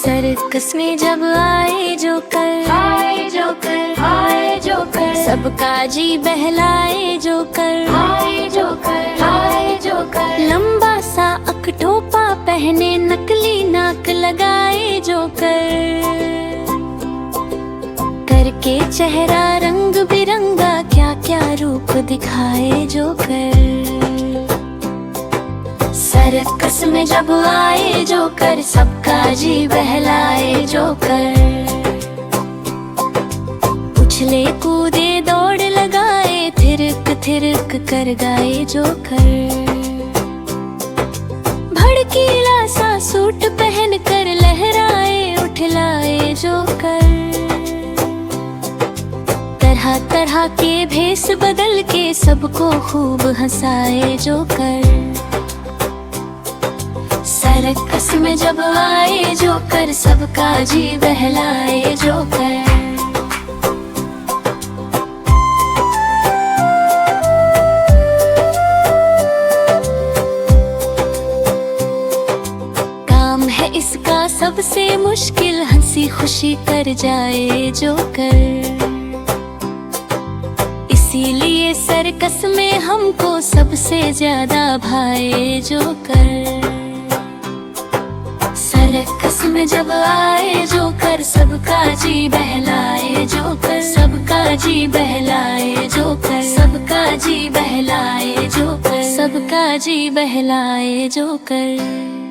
Circus में जब आए जोकर, आए जोकर, आए जोकर, सबका जी बहलाए जोकर, आए जोकर, आए जोकर, लंबा सा अकटोपा पहने नकली नाक लगाए जोकर, करके चेहरा रंग बिरंगा क्या क्या रूप दिखाए जोकर। सर्कस में जब आए जोकर, सबका जी बहलाए जोकर, उछले कूदे दौड़ लगाए, थिरक थिरक कर गाए जोकर, भड़कीला सा सूट पहन कर लहराए उठलाए जोकर, तरह तरह के भेष बदल के सबको खूब हंसाए जोकर। सर्कस में जब आए जोकर, सबका जी बहलाए जोकर। काम है इसका सबसे मुश्किल, हंसी खुशी कर जाए जोकर, इसीलिए सर्कस में हमको सबसे ज्यादा भाए जोकर। सर्कस में जब आए जोकर, सबका जी बहलाए जोकर, सबका जी बहलाए जोकर, सबका जी बहलाए जोकर, सबका जी बहलाए जोकर।